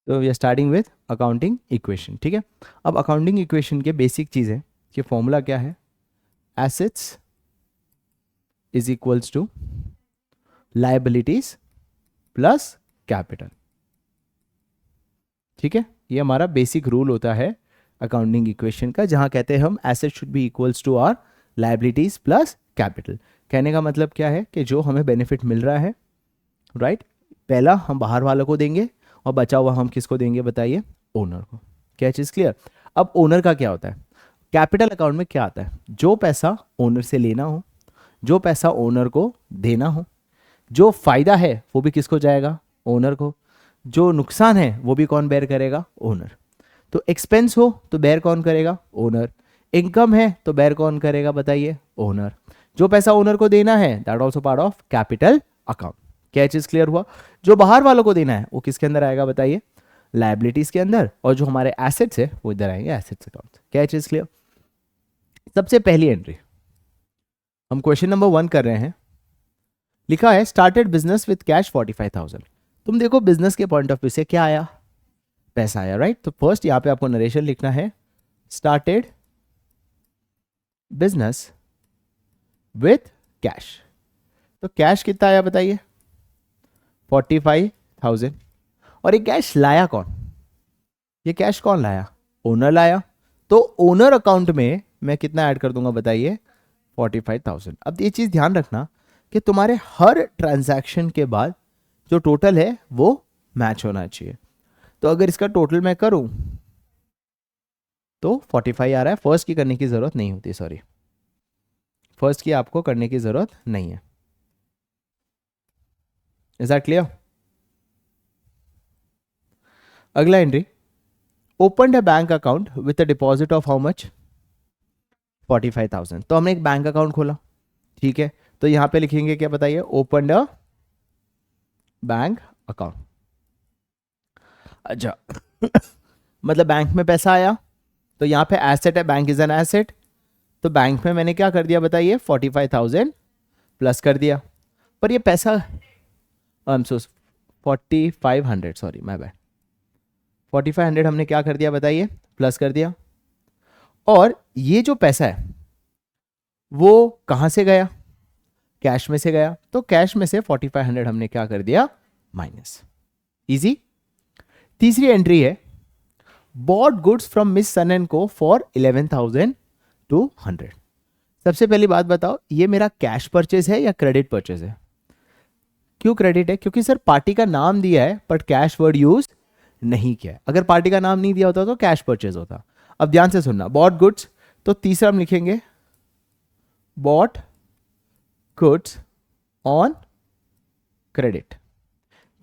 तो we are starting with accounting equation, ठीक है। अब अकाउंटिंग इक्वेशन के बेसिक चीज़ है कि फॉर्मूला क्या है, assets is equals to liabilities plus capital, ठीक है। ये हमारा बेसिक रूल होता है अकाउंटिंग इक्वेशन का, जहां कहते हैं हम asset should be equals to are liabilities plus capital. कहने का मतलब क्या है कि जो हमें बेनिफिट मिल रहा है, राइट, पहला हम बाहर वालों को देंगे और बचा हुआ हम किसको देंगे बताइए, ओनर को। क्या चीज़ क्लियर। अब ओनर का क्या होता है, कैपिटल अकाउंट में क्या आता है, जो पैसा ओनर से लेना हो, जो पैसा ओनर को देना हो, जो फायदा है वो भी किसको जाएगा, ओनर को, जो नुकसान है वो भी कौन बेयर करेगा, ओनर। तो एक्सपेंस हो तो बेयर कौन करेगा, ओनर। इनकम है तो बेयर कौन करेगा बताइए, ओनर। जो पैसा ओनर को देना है that also part of capital account. क्या चीज क्लियर हुआ। जो बाहर वालों को देना है वो किसके अंदर आएगा बताइए, लायबिलिटीज के अंदर, और जो हमारे एसेट्स है वो इधर आएंगे एसेट्स अकाउंट। क्या चीज क्लियर। सबसे पहली एंट्री हम क्वेश्चन नंबर 1 कर रहे हैं, लिखा है स्टार्टेड बिजनेस विथ कैश 45,000। तुम देखो बिजनेस के पॉइंट ऑफ व्यू से क्या आया, पैसा आया, राइट। तो फर्स्ट यहां पे आपको नरेशन लिखना है, स्टार्टेड बिजनेस विथ कैश। तो कैश कितना आया बताइए, 45,000। और ये कैश लाया कौन, ये कैश कौन लाया, ओनर लाया। तो ओनर अकाउंट में मैं कितना ऐड कर दूंगा बताइए, 45,000। अब ये चीज ध्यान रखना कि तुम्हारे हर ट्रांजैक्शन के बाद जो टोटल है वो मैच होना चाहिए। तो अगर इसका टोटल मैं करूं तो 45 आ रहा है, फर्स्ट की करने की जरूरत नहीं होती, सॉरी, फर्स्ट की आपको करने की जरूरत नहीं है। Is that clear. अगला entry, open a bank account with a deposit of how much, 45,000। तो हमने एक बैंक अकाउंट खोला, ठीक है। तो यहां पे लिखेंगे क्या बताइए, ओपन अ बैंक अकाउंट। अच्छा मतलब बैंक में पैसा आया, तो यहां पे एसेट है, बैंक इज एन एसेट। तो बैंक में मैंने क्या कर दिया बताइए, 45,000 प्लस कर दिया। पर ये पैसा I am so 4500, sorry my bad, 4500 हमने क्या कर दिया बताइए, प्लस कर दिया। और ये जो पैसा है वो कहां से गया, कैश में से गया। तो कैश में से 4500 हमने क्या कर दिया, माइनस। इजी। तीसरी एंट्री है, bought goods from Miss son and co for 11,200। सबसे पहली बात बताओ, ये मेरा कैश परचेज है या क्रेडिट परचेज है। क्यों क्रेडिट है, क्योंकि सर पार्टी का नाम दिया है बट कैश वर्ड यूज नहीं किया है। अगर पार्टी का नाम नहीं दिया होता तो कैश परचेज होता। अब ध्यान से सुनना, बॉट गुड्स, तो तीसरा हम लिखेंगे बॉट गुड्स ऑन क्रेडिट।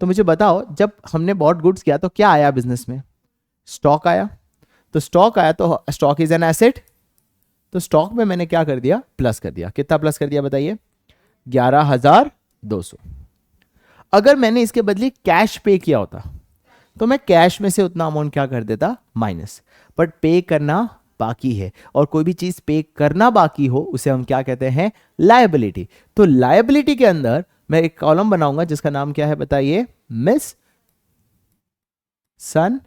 तो मुझे बताओ, जब हमने बॉट गुड्स किया तो क्या आया बिजनेस में, स्टॉक आया। तो स्टॉक आया तो स्टॉक इज एन एसेट। तो स्टॉक में मैंने क्या कर दिया, प्लस कर दिया। कितना प्लस कर दिया बताइए, 11,200। अगर मैंने इसके बदले कैश पे किया होता तो मैं कैश में से उतना अमाउंट क्या कर देता, माइनस। बट पे करना बाकी है, और कोई भी चीज पे करना बाकी हो उसे हम क्या कहते हैं, लायबिलिटी। तो लायबिलिटी के अंदर मैं एक कॉलम बनाऊंगा जिसका नाम क्या है बताइए, मिस सन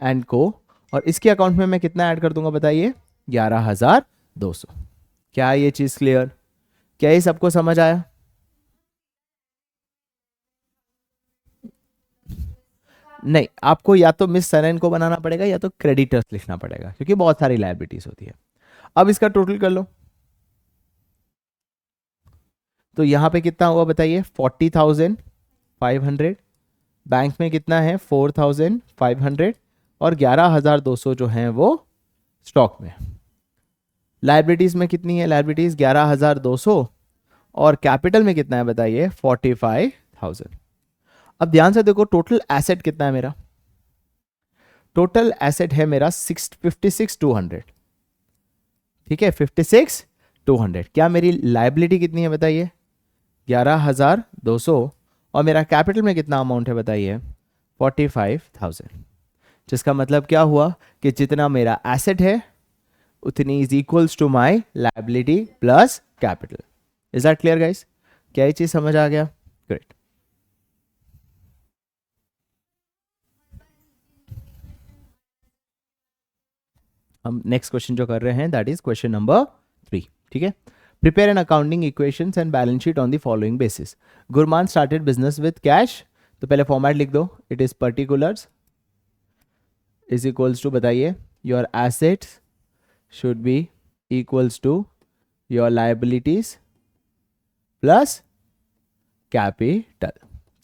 एंड को। और इसके अकाउंट में मैं कितना ऐड कर दूंगा बताइए, 11,200। क्या ये चीज क्लियर, क्या ये सबको समझ आया। नहीं, आपको या तो मिस सन एंड को बनाना पड़ेगा या तो क्रेडिटर्स लिखना पड़ेगा, क्योंकि बहुत सारी लायबिलिटीज होती है। अब इसका टोटल कर लो, तो यहां पे कितना हुआ बताइए, 40,500। बैंक में कितना है, 4,500। और 11,200 जो है वो स्टॉक में। लाइबिलिटीज में कितनी है, लाइबिलिटीज 11,200। और कैपिटल में कितना है बताइए, 45,000। अब ध्यान से देखो, टोटल एसेट कितना है मेरा, टोटल एसेट है मेरा 56,200, ठीक है, 56,200। क्या मेरी लाइबिलिटी कितनी है बताइए, 11,200। और मेरा कैपिटल में कितना अमाउंट है बताइए, 45,000। जिसका मतलब क्या हुआ कि जितना मेरा एसेट है उतनी is equals to my liability plus capital. Is that clear guys, क्या ये चीज समझ आ गया, ग्रेट। हम नेक्स्ट क्वेश्चन जो कर रहे हैं दैट इज क्वेश्चन नंबर 3. ठीक है. Prepare an accounting equations and balance sheet on the following basis. Gurman started business with cash. तो पहले फॉर्मेट लिख दो. It is particulars is equals to, बताइए, your assets should be equals to your liabilities plus capital.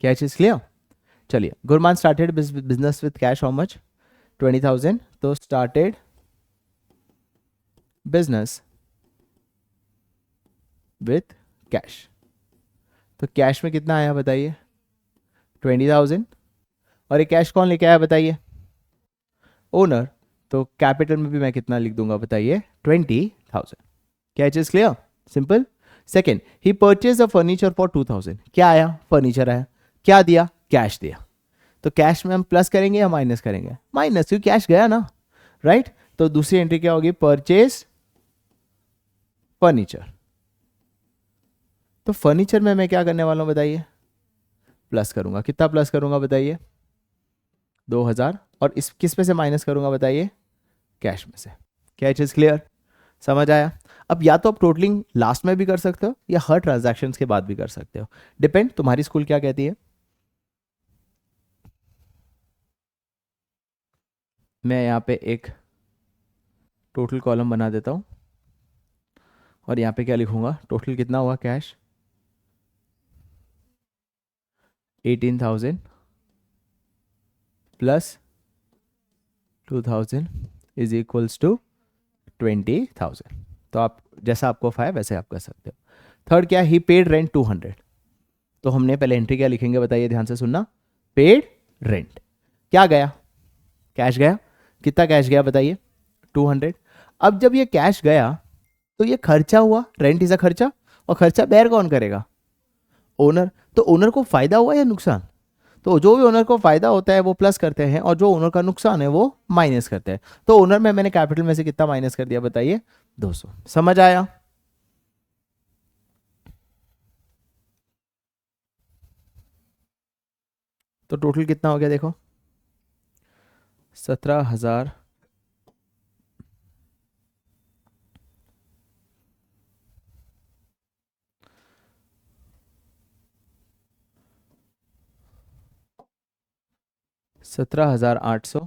क्या चीज clear? चलिए. Gurman started business with cash how much? 20,000. तो started business with cash. तो कैश में कितना आया बताइए? 20,000. और ये कैश कौन लेके आया बताइए? ओनर. तो कैपिटल में भी मैं कितना लिख दूंगा बताइए? 20,000. क्या चीज clear? Simple. Second, he purchase a furniture for 2,000. क्या आया? फर्नीचर आया. क्या दिया? कैश दिया. तो कैश में हम प्लस करेंगे या माइनस करेंगे? माइनस, क्योंकि कैश गया ना, राइट? तो दूसरी एंट्री क्या होगी? Purchase furniture. तो फर्नीचर में मैं क्या करने वाला हूं बताइए? प्लस करूंगा. कितना प्लस करूंगा बताइए? 2,000. और इस किस में से माइनस करूंगा बताइए? कैश में से. क्या चीज क्लियर? समझ आया? अब या तो आप टोटलिंग लास्ट में भी कर सकते हो या हर ट्रांजैक्शंस के बाद भी कर सकते हो. डिपेंड, तुम्हारी स्कूल क्या कहती है. मैं यहाँ पे एक टोटल कॉलम बना देता हूँ और यहाँ पे क्या लिखूंगा? टोटल कितना हुआ cash? 18,000 plus 2,000 is equals to 20,000. तो आप जैसा आपको फाया वैसे आप कर सकते हो. थर्ड क्या है? ही पेड रेंट 200. तो हमने पहले एंट्री क्या लिखेंगे बताइए? ध्यान से सुनना. Paid rent. क्या गया? कैश गया. कितना कैश गया बताइए? 200. अब जब ये कैश गया तो ये खर्चा हुआ. रेंट इज अ खर्चा. और खर्चा बेयर कौन करेगा? ओनर. तो ओनर को फायदा हुआ या नुकसान? तो जो भी ओनर को फायदा होता है वो प्लस करते हैं और जो ओनर का नुकसान है वो माइनस करते हैं. तो ओनर में मैंने कैपिटल में से कितना माइनस कर दिया बताइए? 200. समझ आया? तो टोटल कितना हो गया देखो? 17,000 17,800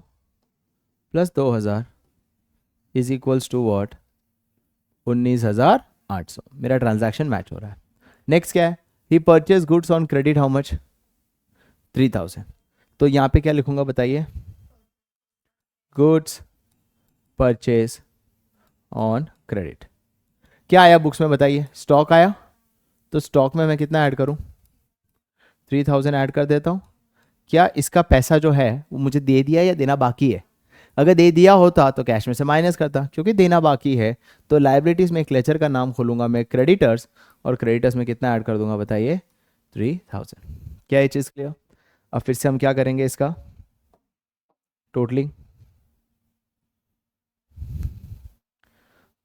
plus 2,000 is equals to what? 19,800. मेरा ट्रांजैक्शन मैच हो रहा है. नेक्स्ट क्या है? He purchase goods on credit how much? 3,000. तो यहाँ पे क्या लिखूंगा बताइए? Goods purchase on credit. क्या आया बुक्स में बताइए? स्टॉक आया. तो स्टॉक में मैं कितना ऐड करूं? 3,000 ऐड कर देता हूं. क्या इसका पैसा जो है वो मुझे दे दिया या देना बाकी है? अगर दे दिया होता तो कैश में से माइनस करता. क्योंकि देना बाकी है तो लाइबिलिटीज में एक लेजर का नाम खोलूंगा मैं, क्रेडिटर्स. और क्रेडिटर्स में कितना ऐड कर दूंगा बताइए? 3,000. क्या ये चीज़ क्लियर? अब फिर से हम क्या करेंगे? इसका टोटलिंग.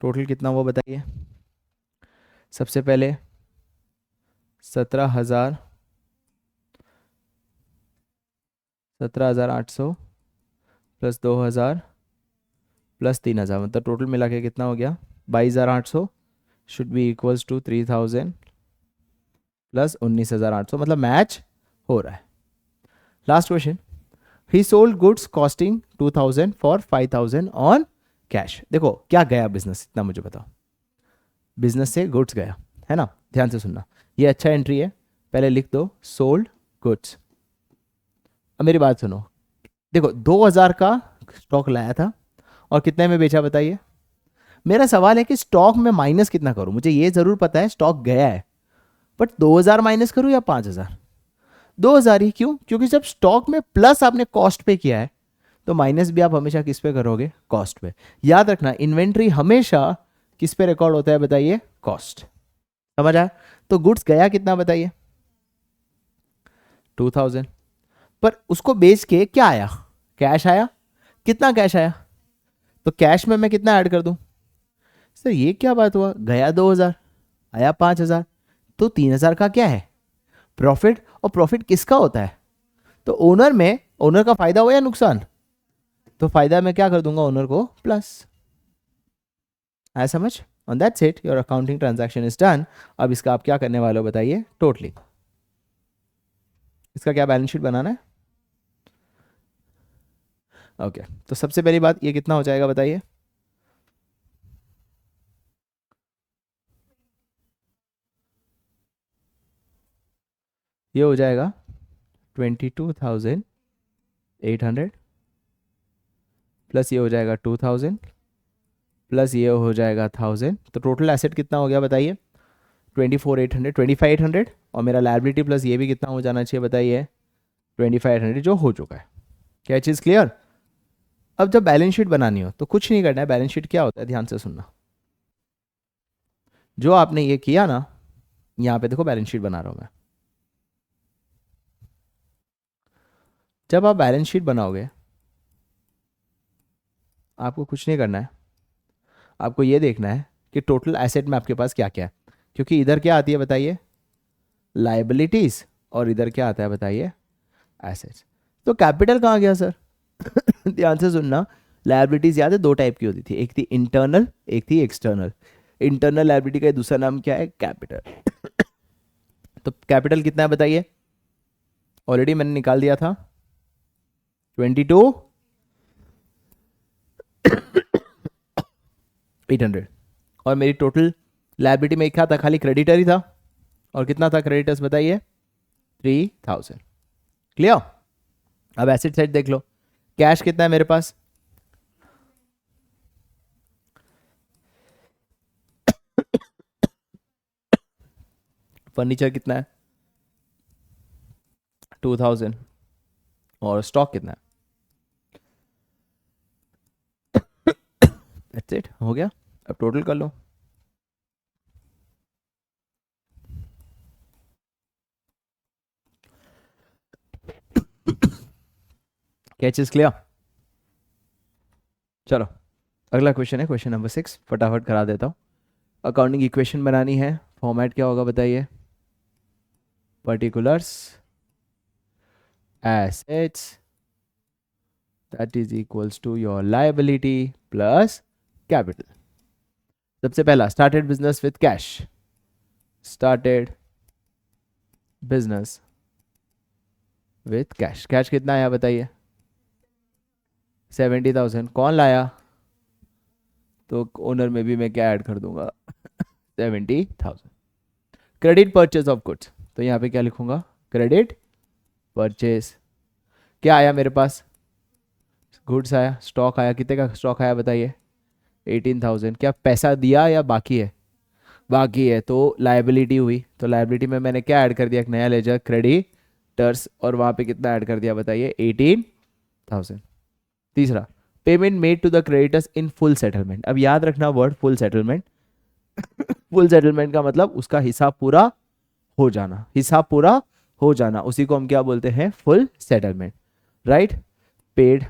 टोटल कितना हुआ बताइए? सबसे पहले 17,000 17,800 प्लस 2,000 प्लस 3,000, मतलब टोटल मिला के कितना हो गया? 22,800 should be equals to 3,000 plus 19,800, मतलब मैच हो रहा है. Last question. He sold goods costing 2,000 for 5,000 on cash. देखो क्या गया बिजनेस, इतना मुझे बताओ. बिजनेस से गुड्स गया है ना. ध्यान से सुनना, ये अच्छा एंट्री है. पहले लिख दो सोल्ड गुड्स. अब मेरी बात सुनो. देखो 2,000 का स्टॉक लाया था और कितने में बेचा बताइए? मेरा सवाल है कि स्टॉक में माइनस कितना करूं? मुझे ये जरूर पता है स्टॉक गया है, बट 2,000 माइनस करूं या 5,000? 2,000 ही. क्यों? क्योंकि जब स्टॉक में प्लस आपने कॉस्ट पे किया है तो माइनस भी आप हमेशा किस पे करोगे? कॉस्ट पे. याद रखना इन्वेंट्री हमेशा किस पे रिकॉर्ड होता है बताइए? कॉस्ट. समझ आया? तो गुड्स गया कितना बताइए? 2,000. पर उसको बेच के क्या आया? कैश आया. कितना कैश आया? तो कैश में मैं कितना ऐड कर दूं? सर ये क्या बात हुआ? गया 2,000 आया 5,000. तो 3,000 का क्या है? प्रॉफिट. और प्रॉफिट किसका होता है? तो ओनर में. ओनर का फायदा हुआ या नुकसान? तो फायदा मैं क्या कर दूंगा? ओनर को प्लस. आया समझ? On that's it, your accounting transaction is done. अब इसका आप क्या करने वाले हो बताइए? टोटली इसका क्या बैलेंस शीट बनाना है? ओके तो सबसे पहली बात, ये कितना हो जाएगा बताइए? ये हो जाएगा 22,800 प्लस ये हो जाएगा 2,000 प्लस ये हो जाएगा 1,000। तो टोटल एसेट कितना हो गया बताइए? 24,800, 25,800। और मेरा लायबिलिटी प्लस ये भी कितना हो जाना चाहिए बताइए? 25,800, जो हो चुका है। क्या चीज़ क्लियर? अब जब बैलेंस शीट बनानी हो तो कुछ नहीं करना है। बैलेंस शीट क्या होता है, ध्यान से सुनना। जो आपने ये किया ना, यहाँ पे देखो बैलेंस शीट बना रहा हूँ मैं। जब आप बैलेंस शीट बनाओगे आपको कुछ नहीं करना है, आपको ये देखना है कि टोटल एसेट में आपके पास क्या क्या है। क्योंकि इधर क्या आती है बताइए? लाइबिलिटीज। और इधर क्या आता है बताइए? एसेट्स। तो कैपिटल कहाँ गया सर? ध्यान से सुनना। लाइबिलिटीज याद है, दो टाइप की होती थी, एक थी इंटरनल, एक थी एक्सटर्नल। इंटरनल लाइबिलिटी का दूसरा नाम क्या है? कैपिटल। तो कैपिटल कितना है बताइए? ऑलरेडी मैंने निकाल दिया था, 22,800। और मेरी टोटल लाइबिलिटी में क्या था? खाली क्रेडिटर ही था। और कितना था क्रेडिटर्स बताइए? 3,000। क्लियर? अब एसेट साइड देख लो, कैश कितना है मेरे पास? फर्नीचर कितना है? 2,000। और स्टॉक कितना है? दैट्स इट, हो गया। अब टोटल कर लो। क्या चीज क्लियर? चलो अगला क्वेश्चन है, क्वेश्चन नंबर 6, फटाफट करा देता हूँ। अकाउंटिंग इक्वेशन बनानी है, फॉर्मेट क्या होगा बताइए? Particulars assets that is equals to your liability plus capital। सबसे पहला, started business with cash। started business with cash। Cash कितना आया बताइए? 70,000। कौन लाया? तो ओनर में भी मैं क्या ऐड कर दूंगा? 70,000। क्रेडिट परचेज ऑफ गुड्स, तो यहाँ पे क्या लिखूंगा? Credit purchase. क्या आया मेरे पास? गुड्स आया। स्टॉक आया, कितने का स्टॉक आया बताइए? 18,000। क्या पैसा दिया या बाकी है? बाकी है, तो लाइबिलिटी हुई। तो लाइबिलिटी में मैंने क्या ऐड कर दिया? एक नया लेजर, क्रेडिटर्स। और वहाँ पे कितना ऐड कर दिया बताइए? 18,000। तीसरा, payment made to the creditors in full settlement. अब याद रखना word full settlement. Full settlement का मतलब उसका हिसाब पूरा हो जाना, हिसाब पूरा हो जाना, उसी को हम क्या बोलते हैं? Full settlement, right? Paid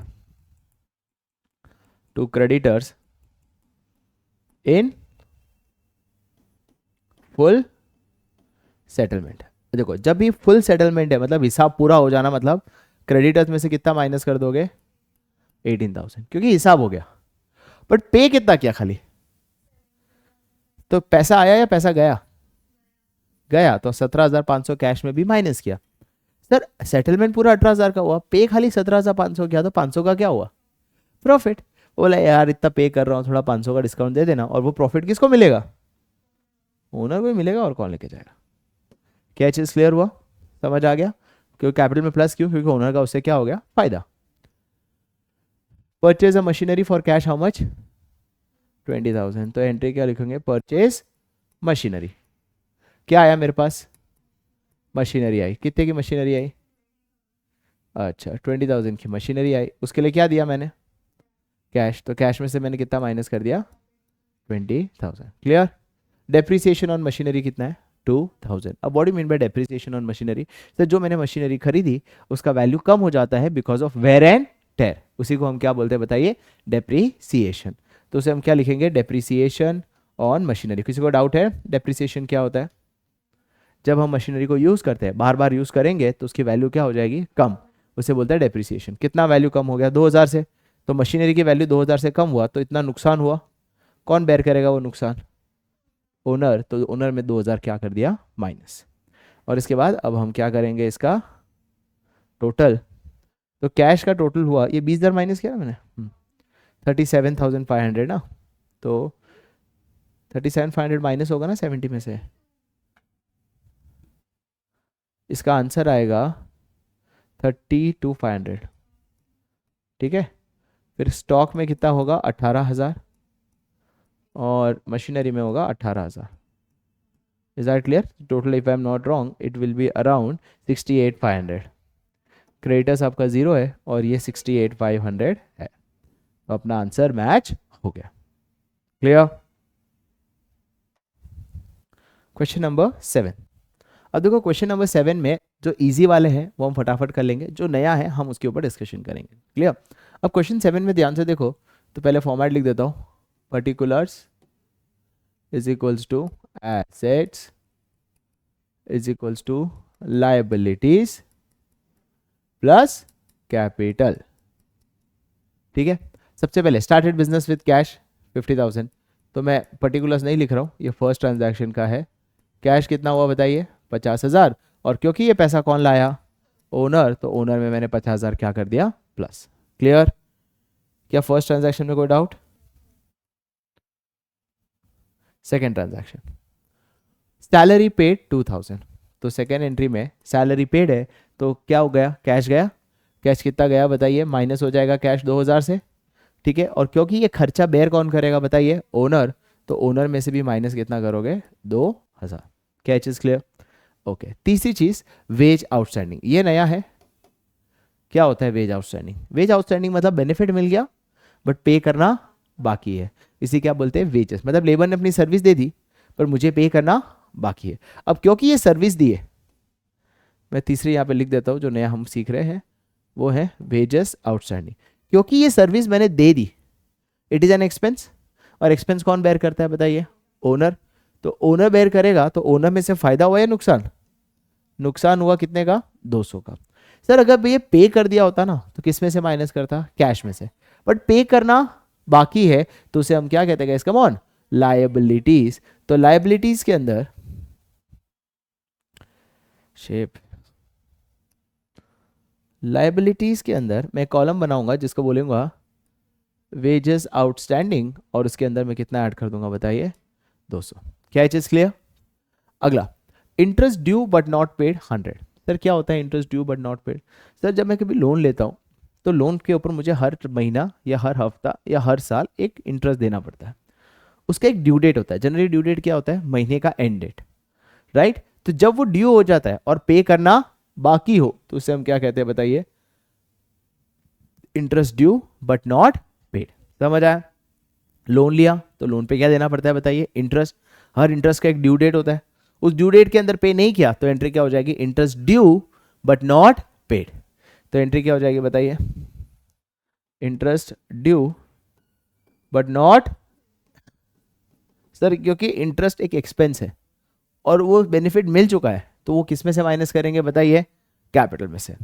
to creditors in full settlement. देखो जब भी फुल सेटलमेंट है मतलब हिसाब पूरा हो जाना, मतलब क्रेडिटर्स में से कितना माइनस कर दोगे? 18,000, क्योंकि हिसाब हो गया। बट पे कितना किया खाली? तो पैसा आया या पैसा गया? गया, तो 17,500 कैश में भी माइनस किया। सर सेटलमेंट पूरा 18,000 का हुआ, पे खाली 17,500 किया, तो 500 का क्या हुआ? प्रॉफिट। बोला यार इतना पे कर रहा हूँ, थोड़ा 500 का डिस्काउंट दे देना। और वो प्रॉफिट किसको मिलेगा? ओनर को ही मिलेगा, और कौन लेके जाएगा? क्या चीज़ क्लियर हुआ? समझ आ गया? क्योंकि कैपिटल में प्लस क्यों? क्योंकि ओनर का उससे क्या हो गया? फायदा। Purchase a machinery for cash how much? 20,000। तो एंट्री क्या लिखेंगे? Purchase machinery. क्या आया मेरे पास? मशीनरी आई। कितने की मशीनरी आई? अच्छा 20,000 की मशीनरी आई। उसके लिए क्या दिया मैंने? कैश। तो कैश में से मैंने कितना माइनस कर दिया? 20,000। क्लियर? डेप्रिसिएशन ऑन मशीनरी कितना है? 2,000। अब what do mean by depreciation on machinery? Sir जो मैंने मशीनरी खरीदी उसका वैल्यू कम हो जाता है because of wear and tear, उसी को हम क्या बोलते हैं बताइए? डेप्रिसिएशन। तो उसे हम क्या लिखेंगे? Depreciation on machinery. किसी को डाउट है डेप्रिसिएशन क्या होता है? जब हम मशीनरी को यूज़ करते हैं, बार बार यूज़ करेंगे तो उसकी वैल्यू क्या हो जाएगी? कम। उसे बोलते हैं डेप्रिसिएशन। कितना वैल्यू कम हो गया? 2,000 से। तो मशीनरी की वैल्यू 2,000 से कम हुआ तो इतना नुकसान हुआ। कौन बेयर करेगा वो नुकसान? ओनर। तो ओनर में 2000 क्या कर दिया? माइनस। और इसके बाद अब हम क्या करेंगे इसका टोटल। तो कैश का टोटल हुआ, ये 20,000 माइनस किया ना मैंने, 37,500 ना। तो 37,500 माइनस होगा ना 70 में से, इसका आंसर आएगा 32,500। ठीक है। फिर स्टॉक में कितना होगा? 18,000, और मशीनरी में होगा 18,000। Is that clear? Total if I am not wrong it will be around 68,500। Creditors आपका जीरो है और ये 68,500 है, तो अपना आंसर मैच हो गया। क्लियर? Question number 7। अब देखो क्वेश्चन नंबर 7 में जो इजी वाले हैं वो हम फटाफट कर लेंगे, जो नया है हम उसके ऊपर डिस्कशन करेंगे। क्लियर? अब क्वेश्चन 7 में ध्यान से देखो, तो पहले फॉर्मेट लिख देता हूँ। Particulars is equals to assets is equals to liabilities plus capital. ठीक है। सबसे पहले स्टार्टेड बिजनेस विद कैश 50,000, तो मैं पर्टिकुलर्स नहीं लिख रहा हूँ, ये फर्स्ट ट्रांजैक्शन का है। कैश कितना हुआ बताइए? 50,000, और क्योंकि ये पैसा कौन लाया? ओनर, तो ओनर में मैंने 50,000 क्या कर दिया? प्लस। क्लियर? क्या फर्स्ट ट्रांजैक्शन में कोई doubt? Second transaction, salary paid 2,000, तो सेकेंड एंट्री में सैलरी पेड है, तो क्या हो गया? कैश गया। कैश कितना गया बताइए? माइनस हो जाएगा कैश 2,000 से। ठीक है। और क्योंकि ये खर्चा बेयर कौन करेगा बताइए? ओनर, तो ओनर में से भी माइनस कितना करोगे? 2,000। क्या चीज क्लियर? ओके। तीसरी चीज वेज आउटस्टैंडिंग, ये नया है। क्या होता है वेज आउटस्टैंडिंग? वेज आउटस्टैंडिंग मतलब बेनिफिट मिल गया बट पे करना बाकी है, इसी क्या बोलते हैं? वेजेस। मतलब लेबर ने अपनी सर्विस दे दी पर मुझे पे करना बाकी है। अब क्योंकि ये सर्विस दी है, मैं तीसरी यहाँ पे लिख देता हूँ, जो नया हम सीख रहे हैं वो है वेजेस आउटस्टैंडिंग। क्योंकि ये सर्विस मैंने दे दी, इट इज एन एक्सपेंस, और एक्सपेंस कौन बेयर करता है बताइए? ओनर। तो ओनर बेयर करेगा, तो ओनर में से फायदा हुआ या नुकसान? नुकसान हुआ कितने का? 200 का। सर अगर ये पे कर दिया होता ना तो किस में से माइनस करता? कैश में से। बट पे करना बाकी है, तो उसे हम क्या कहते हैं? इसका कौन? लायबिलिटीज। तो लायबिलिटीज के अंदर शेप, लायबिलिटीज के अंदर मैं कॉलम बनाऊंगा जिसको बोलूंगा वेजेस आउटस्टैंडिंग, और उसके अंदर मैं कितना ऐड कर दूंगा बताइए? 200। क्या चीज क्लियर? अगला, interest due but not paid 100। Sir क्या होता है interest due but not paid? Sir जब मैं कभी लोन लेता हूँ तो लोन के ऊपर मुझे हर महीना या हर हफ्ता या हर साल एक इंटरेस्ट देना पड़ता है। उसका एक ड्यू डेट होता है। जनरली ड्यू डेट क्या होता है? महीने का एंड डेट, राइट? तो जब वो ड्यू हो जाता है और पे करना बाकी हो तो उसे हम क्या कहते हैं बताइए? Interest due but not paid. समझ आया? लोन लिया तो लोन पे क्या देना पड़ता है बताइए? इंटरेस्ट। हर इंटरेस्ट का एक ड्यू डेट होता है, उस ड्यू डेट के अंदर पे नहीं किया तो एंट्री क्या हो जाएगी? Interest due but not paid. तो एंट्री क्या हो जाएगी बताइए? Interest due but not. Sir क्योंकि इंटरेस्ट एक एक्सपेंस है और वो बेनिफिट मिल चुका है, तो वो किस में से माइनस करेंगे बताइए? कैपिटल में से।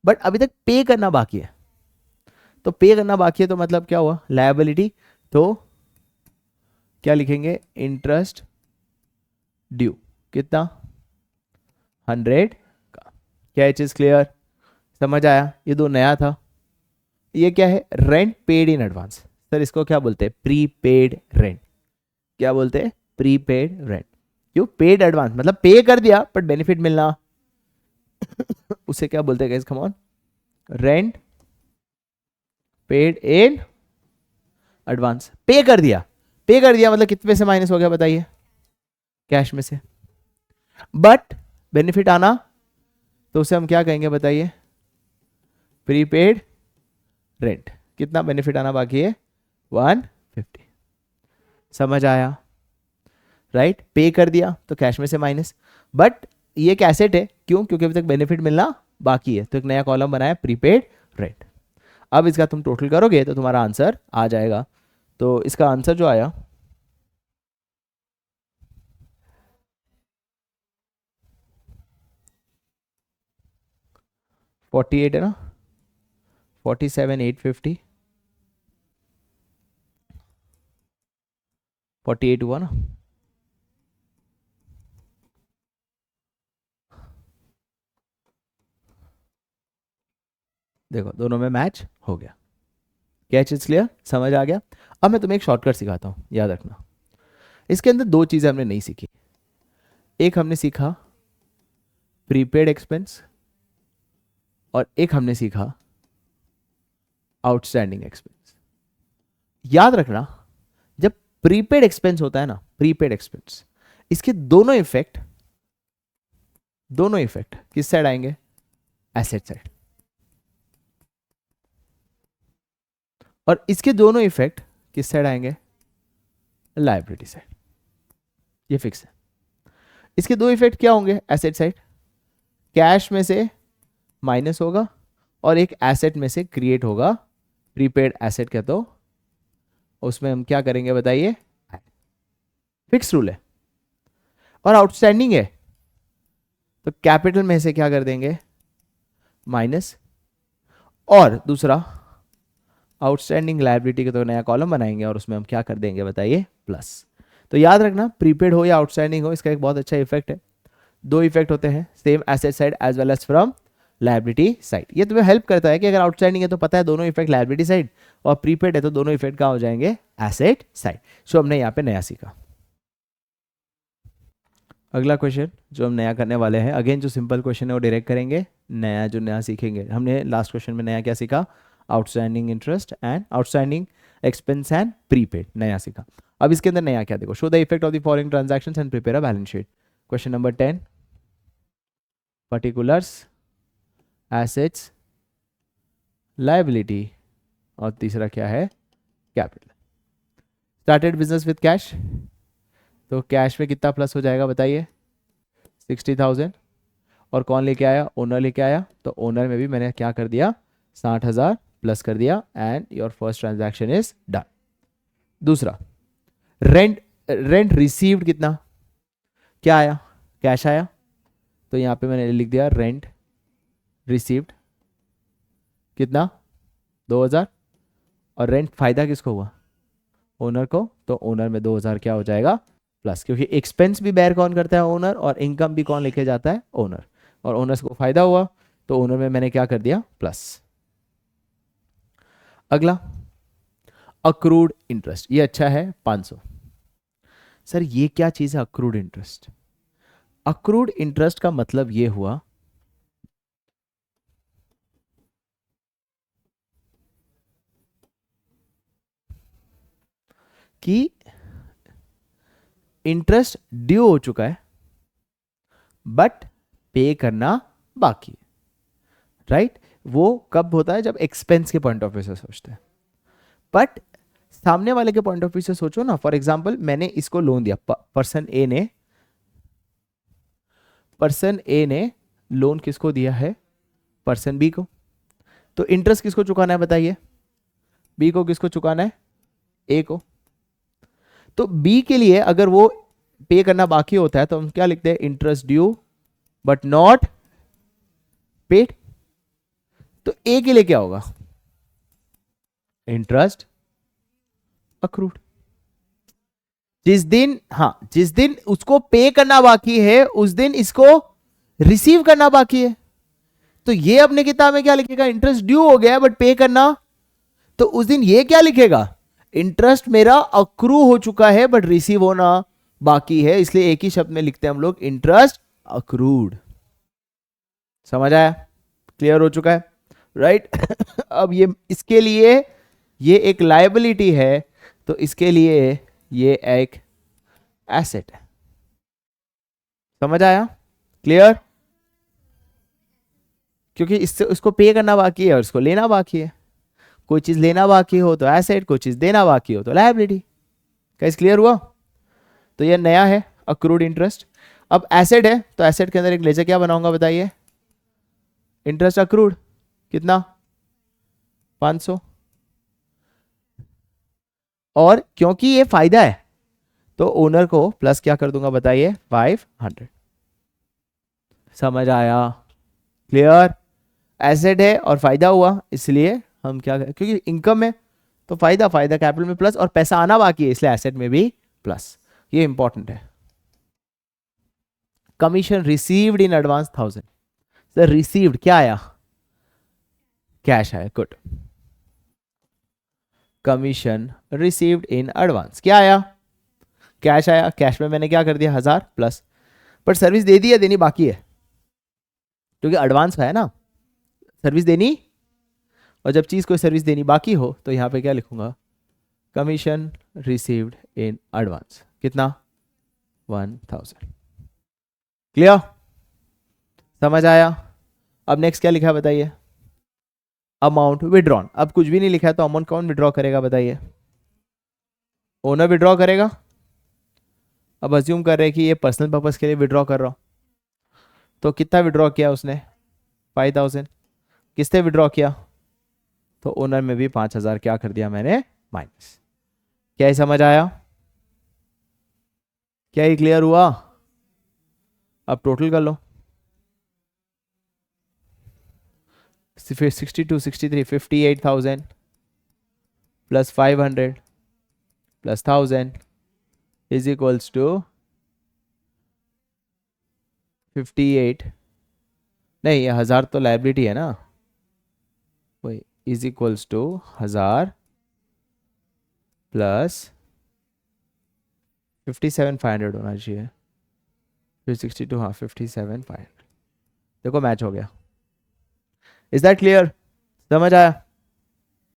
बट अभी तक पे करना बाकी है, तो पे करना बाकी है तो मतलब क्या हुआ? लायबिलिटी। तो क्या लिखेंगे? इंटरेस्ट ड्यू कितना? 100 का। क्या चीज क्लियर? समझ आया? ये दो नया था। ये क्या है? Rent paid in advance. Sir इसको क्या बोलते हैं? Prepaid rent. क्या बोलते हैं? Prepaid rent. क्यों? पेड एडवांस मतलब पे कर दिया बट बेनिफिट मिलना उसे क्या बोलते हैं guys? Come on, rent paid in advance. पे कर दिया, पे कर दिया मतलब कितने से माइनस हो गया बताइए? कैश में से। बट बेनिफिट आना, तो उसे हम क्या कहेंगे बताइए? Prepaid rent. कितना बेनिफिट आना बाकी है? 150। समझ आया? राइट? पे कर दिया तो कैश में से माइनस, बट ये एक एसेट है। क्यों? क्योंकि अभी तक बेनिफिट मिलना बाकी है, तो एक नया कॉलम बनाया प्रीपेड रेंट। अब इसका तुम टोटल करोगे तो तुम्हारा आंसर आ जाएगा। तो इसका आंसर जो आया 48 है ना, 47,850 48 हुआ ना, देखो दोनों में मैच हो गया। क्या चीज क्लियर, समझ आ गया। अब मैं तुम्हें एक शॉर्टकट सिखाता हूँ, याद रखना। इसके अंदर दो चीजें हमने नहीं सीखी। एक हमने सीखा प्रीपेड एक्सपेंस और एक हमने सीखा आउटस्टैंडिंग एक्सपेंस। याद रखना, जब प्रीपेड एक्सपेंस होता है ना, प्रीपेड एक्सपेंस, इसके दोनों इफेक्ट किस साइड आएंगे, एसेट साइड। और इसके दोनों इफेक्ट किस साइड आएंगे, लायबिलिटी साइड। ये फिक्स है। इसके दो इफेक्ट क्या होंगे एसेट साइड, कैश में से माइनस होगा और एक एसेट में से क्रिएट होगा, प्रीपेड एसेट कहते हो, उसमें हम क्या करेंगे बताइए, फिक्स रूल है। और आउटस्टैंडिंग है तो कैपिटल में से क्या कर देंगे, माइनस, और दूसरा आउटस्टैंडिंग लायबिलिटी का तो नया कॉलम बनाएंगे और उसमें हम क्या कर देंगे बताइए, प्लस। तो याद रखना, प्रीपेड हो या आउटस्टैंडिंग हो, इसका एक बहुत अच्छा इफेक्ट है। दो इफेक्ट होते हैं, same asset side as well as from liability side. ये तुम्हें हेल्प करता है कि अगर आउटस्टैंडिंग है तो पता है दोनों इफेक्ट लायबिलिटी साइड, और प्रीपेड है तो दोनों इफेक्ट कहाँ हो जाएंगे, एसेट साइड। सो हमने यहाँ पे नया सीखा। अगला क्वेश्चन जो हम नया करने वाले हैं, अगेन जो सिंपल क्वेश्चन है वो डायरेक्ट करेंगे, नया जो नया सीखेंगे, हमने लास्ट क्वेश्चन में नया क्या सीखा, outstanding interest and outstanding expense and prepaid, नया सीखा। अब इसके अंदर नया क्या, देखो, show the effect of the following transactions and prepare a balance sheet. Question number 10, particulars, assets, liability, और तीसरा क्या है, capital. Started business with cash, तो कैश में कितना प्लस हो जाएगा बताइए, 60,000। और कौन लेके आया, ओनर लेके आया, तो ओनर में भी मैंने क्या कर दिया, 60,000 प्लस कर दिया, and your first transaction is done. दूसरा, रेंट रिसीव्ड कितना, क्या आया, कैश आया, तो यहां पे मैंने लिख दिया रेंट रिसीव्ड कितना, 2,000। और रेंट फायदा किसको हुआ, ओनर को, तो ओनर में 2,000 क्या हो जाएगा, प्लस, क्योंकि एक्सपेंस भी बेयर कौन करता है, ओनर, और इनकम भी कौन लेके जाता है, ओनर, और ओनर्स को फायदा हुआ तो ओनर में मैंने क्या कर दिया, प्लस। अगला, अक्रूड इंटरेस्ट, ये अच्छा है 500। सर ये क्या चीज है अक्रूड इंटरेस्ट, अक्रूड इंटरेस्ट का मतलब ये हुआ कि इंटरेस्ट ड्यू हो चुका है बट पे करना बाकी है, राइट। वो कब होता है, जब एक्सपेंस के पॉइंट ऑफ व्यू से सोचते हैं। बट सामने वाले के पॉइंट ऑफ व्यू से सोचो ना, फॉर एग्जांपल मैंने इसको लोन दिया, पर्सन ए ने लोन किसको दिया है, पर्सन बी को, तो इंटरेस्ट किसको चुकाना है बताइए, बी को, किसको चुकाना है, ए को। तो बी के लिए अगर वो पे करना बाकी होता है तो हम क्या लिखते हैं, interest due but not paid. तो ए के लिए क्या होगा, इंटरेस्ट अक्रूड। जिस दिन उसको पे करना बाकी है उस दिन इसको रिसीव करना बाकी है। तो ये अपने किताब में क्या लिखेगा, इंटरेस्ट ड्यू हो गया बट पे करना, तो उस दिन ये क्या लिखेगा, इंटरेस्ट मेरा अक्रू हो चुका है बट रिसीव होना बाकी है, इसलिए एक ही शब्द में लिखते हैं हम लोग, इंटरेस्ट अक्रूड। समझ आया, क्लियर हो चुका है, राइट। अब ये इसके लिए ये एक लायबिलिटी है तो इसके लिए ये एक एसेट है। समझ आया, क्लियर, क्योंकि इससे उसको पे करना बाकी है और इसको लेना बाकी है। कोई चीज लेना बाकी हो तो एसेट, कोई चीज देना बाकी हो तो लायबिलिटी। कैसे क्लियर हुआ, तो ये नया है अक्रूड इंटरेस्ट। अब एसेट है तो एसेट के अंदर एक लेजर क्या बनाऊंगा बताइए, इंटरेस्ट अक्रूड कितना, 500। और क्योंकि ये फायदा है तो ओनर को प्लस क्या कर दूंगा बताइए, 500। समझ आया, क्लियर। एसेट है और फायदा हुआ, इसलिए हम क्या करें, क्योंकि इनकम है तो फायदा कैपिटल में प्लस, और पैसा आना बाकी है इसलिए एसेट में भी प्लस, ये इंपॉर्टेंट है। Commission received in advance 1000, sir received क्या आया, कैश आया, good. Commission received in advance क्या आया, कैश आया। कैश में मैंने क्या कर दिया 1000 प्लस, पर सर्विस दे दी या देनी बाकी है, क्योंकि एडवांस है ना, सर्विस देनी, और जब चीज कोई सर्विस देनी बाकी हो तो यहां पे क्या लिखूंगा, कमीशन रिसीव्ड इन एडवांस कितना 1000। क्लियर, समझ आया। अब नेक्स्ट क्या लिखा है बताइए, अमाउंट विड्रॉन। अब कुछ भी नहीं लिखा है तो अमाउंट कौन विड्रॉ करेगा बताइए, ओनर विड्रॉ करेगा। अब अज्यूम कर रहे हैं कि ये पर्सनल पर्पस के लिए विड्रॉ कर रहा हूं, तो कितना विड्रॉ किया उसने 5000, किसने विड्रॉ किया, तो ओनर में भी 5000 क्या कर दिया मैंने माइनस। क्या ही समझ आया, क्या ही क्लियर हुआ। अब टोटल कर लो, 62 63 58,000 plus 500 plus 1000 is equals to 58, नहीं ये 1000 तो लाइबिलिटी है ना, वही इज इक्वल्स टू 1000 प्लस 57,500 होना चाहिए, फिर 62, हाँ 57,500, देखो मैच हो गया। इज दैट क्लियर, समझ आया।